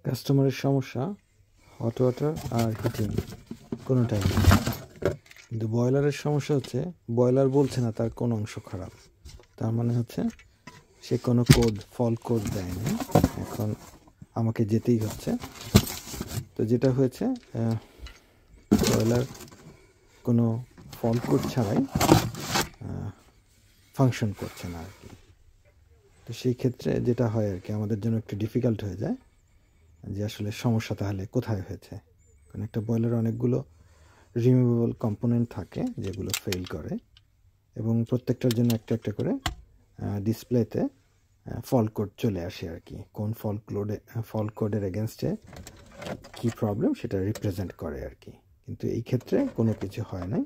কাস্টমারের সমস্যা hot water আর heating কোনোটাই নেই, কিন্তু বয়লারের সমস্যা হচ্ছে বয়লার বলছে না তার কোন অংশ খারাপ। তার মানে হচ্ছে সে কোনো ফল্ট কোড দেয়নি, এখন আমাকে যেতেই হচ্ছে। তো যেটা হয়েছে, বয়লার কোনো ফল্ট কোড ছাড়াই ফাংশন করছে না আর কি। তো সেই ক্ষেত্রে যেটা হয় আর কি, আমাদের জন্য একটু ডিফিকাল্ট হয়ে যায় যে আসলে সমস্যা তাহলে কোথায় হয়েছে। কারণ একটা বয়লারে অনেকগুলো রিমুভেবল কম্পোনেন্ট থাকে যেগুলো ফেল করে, এবং প্রত্যেকটার জন্য একটা একটা করে ডিসপ্লেতে ফল্ট কোড চলে আসে আর কি। কোন ফল্ট কোডের এগেনস্টে কী প্রবলেম সেটা রিপ্রেজেন্ট করে আর কি। কিন্তু এই ক্ষেত্রে কোনো কিছু হয় নাই।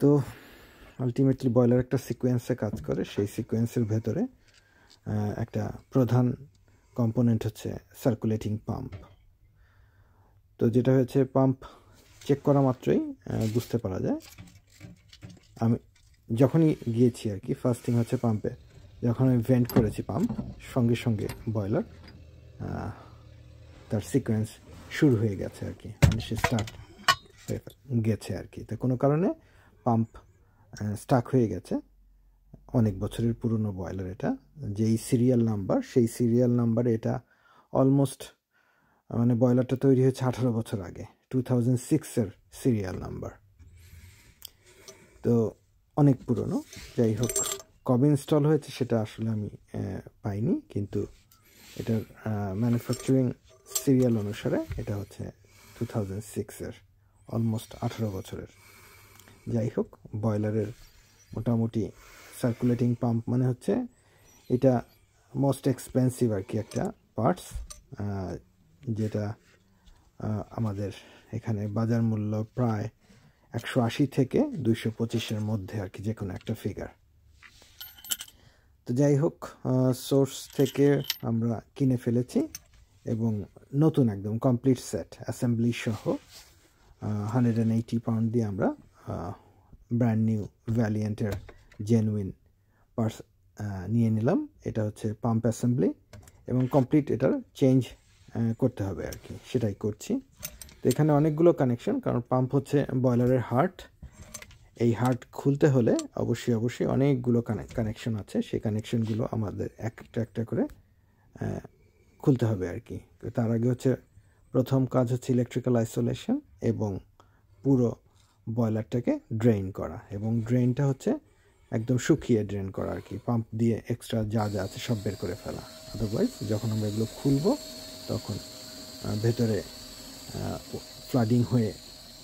তো আলটিমেটলি বয়লার একটা সিকোয়েন্সে কাজ করে, সেই সিকোয়েন্সের ভেতরে একটা প্রধান কম্পোনেন্ট হচ্ছে সার্কুলেটিং পাম্প। তো যেটা হয়েছে, পাম্প চেক করা মাত্রই বুঝতে পারা যায়। আমি যখনই গিয়েছি আর কি, ফার্স্ট থিং হচ্ছে পাম্পে যখন আমি ভেন্ট করেছি পাম্প, সঙ্গে সঙ্গে বয়লার তার সিকোয়েন্স শুরু হয়ে গেছে আর কি, মানে সে স্টার্ট হয়ে গেছে আর কি। তো কোনো কারণে পাম্প স্টাক হয়ে গেছে। অনেক বছরের পুরনো বয়লার এটা, যেই সিরিয়াল নাম্বার সেই সিরিয়াল নাম্বারে এটা অলমোস্ট, মানে বয়লারটা তৈরি হয়েছে 18 বছর আগে, 2006-এর সিরিয়াল নাম্বার। তো অনেক পুরনো। যাই হোক, কবে ইনস্টল হয়েছে সেটা আসলে আমি পাইনি, কিন্তু এটার ম্যানুফ্যাকচারিং সিরিয়াল অনুসারে এটা হচ্ছে 2006-এর, অলমোস্ট 18 বছরের। যাই হোক, বয়লারের মোটামুটি সার্কুলেটিং পাম্প মানে হচ্ছে এটা মোস্ট এক্সপেন্সিভ আর কি একটা পার্টস, যেটা আমাদের এখানে বাজার মূল্য প্রায় 180 থেকে 225-এর মধ্যে আর কি, যে কোনো একটা ফিগার। তো যাই হোক, সোর্স থেকে আমরা কিনে ফেলেছি এবং নতুন একদম কমপ্লিট সেট অ্যাসেম্বলি সহ 180 পাউন্ড দিয়ে আমরা ব্র্যান্ড নিউ ভ্যালিয়েন্টের জেনুইন পার্টস নিয়ে নিলাম। এটা হচ্ছে পাম্প অ্যাসেম্বলি এবং কমপ্লিট এটার চেঞ্জ করতে হবে আর কি, সেটাই করছি। তো এখানে অনেকগুলো কানেকশন, কারণ পাম্প হচ্ছে বয়লারের হার্ট। এই হার্ট খুলতে হলে অবশ্যই অনেকগুলো কানেকশন আছে, সেই কানেকশনগুলো আমাদের একটা একটা করে খুলতে হবে আর কি। তো তার আগে হচ্ছে প্রথম কাজ হচ্ছে ইলেকট্রিক্যাল আইসোলেশন এবং পুরো বয়লারটাকে ড্রেন করা, এবং ড্রেনটা হচ্ছে একদম শুকিয়ে ড্রেন করা আর কি, পাম্প দিয়ে এক্সট্রা যা যা আছে সব বের করে ফেলা। আদারওয়াইজ যখন আমরা এগুলো খুলবো তখন ভেতরে ফ্লাডিং হয়ে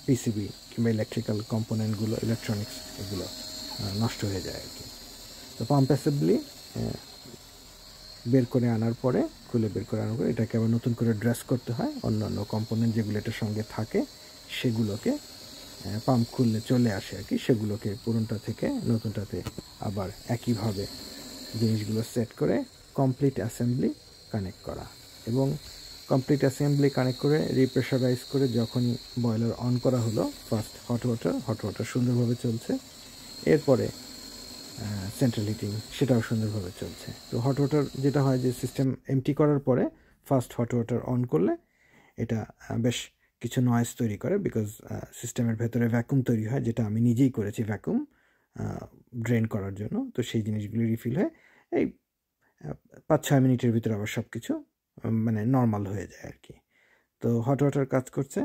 পিসিবি কিংবা ইলেকট্রিক্যাল কম্পোনেন্টগুলো, ইলেকট্রনিক্স এগুলো নষ্ট হয়ে যায় আর কি। তো পাম্প অ্যাসেম্বলি বের করে আনার পরে এটাকে আবার নতুন করে ড্রেস করতে হয়। অন্যান্য কম্পোনেন্ট যেগুলো এটার সঙ্গে থাকে সেগুলোকে পাম্প খুললে চলে আসে আর কি, সেগুলোকে পুরনটা থেকে নতুনটাতে আবার একইভাবে জিনিসগুলো সেট করে কমপ্লিট অ্যাসেম্বলি কানেক্ট করা, এবং কমপ্লিট অ্যাসেম্বলি কানেক্ট করে রিপ্রেশারাইজ করে যখনই বয়লার অন করা হলো, ফার্স্ট হট ওয়াটার সুন্দরভাবে চলছে, এরপরে সেন্ট্রাল হিটিং সেটাও সুন্দরভাবে চলছে। তো হট ওয়াটার যেটা হয় যে সিস্টেম এমটি করার পরে ফার্স্ট হট ওয়াটার অন করলে এটা বেশ কিছু নয়েজ তৈরি করে, বিকজ সিস্টেমের ভেতরে ভ্যাকুম তৈরি হয়, যেটা আমি নিজেই করেছি ভ্যাকুম ড্রেন করার জন্য। তো সেই জিনিসগুলি রিফিল হয় এই 5-6 মিনিটের ভিতরে আবার সব কিছু মানে নর্মাল হয়ে যায় আর কি। তো হট ওয়াটার কাজ করছে,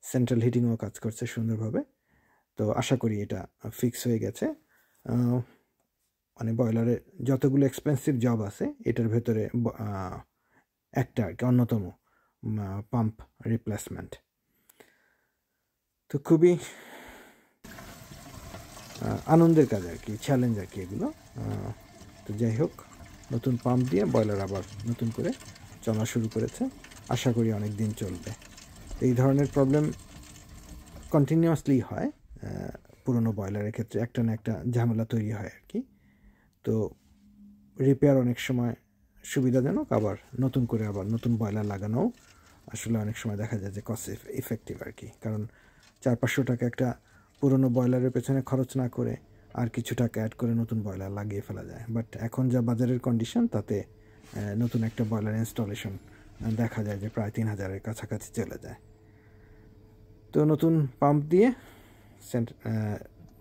সেন্ট্রাল হিটিংও কাজ করছে সুন্দরভাবে। তো আশা করি এটা ফিক্স হয়ে গেছে। মানে বয়লারে যতগুলো এক্সপেন্সিভ জব আছে এটার ভেতরে একটা আর কি অন্যতম পাম্প রিপ্লেসমেন্ট। তো খুবই আনন্দের কাজ আর কি, চ্যালেঞ্জ আর কি এগুলো। তো যাই হোক, নতুন পাম্প দিয়ে বয়লার আবার নতুন করে চলা শুরু করেছে, আশা করি অনেক দিন চলবে। এই ধরনের প্রবলেম কন্টিনিউয়াসলি হয় পুরনো বয়লারের ক্ষেত্রে, একটা না একটা ঝামেলা তৈরি হয় আর কি। তো রিপেয়ার অনেক সময় সুবিধাজনক, আবার নতুন করে আবার নতুন বয়লার লাগানো আসলে অনেক সময় দেখা যায় যে কস্ট ইফেক্টিভ আর কি। কারণ 400-500 টাকা একটা পুরনো বয়লারের পেছনে খরচ না করে আর কিছু টাকা অ্যাড করে নতুন বয়লার লাগিয়ে ফেলা যায়। বাট এখন যা বাজারের কন্ডিশন, তাতে নতুন একটা বয়লার ইনস্টলেশন দেখা যায় যে প্রায় 3000-এর কাছাকাছি চলে যায়। তো নতুন পাম্প দিয়ে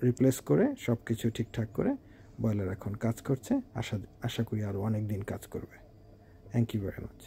রিপ্লেস করে সব কিছু ঠিকঠাক করে বয়লার এখন কাজ করছে। আশা করি আরও অনেক দিন কাজ করবে। Thank you very much.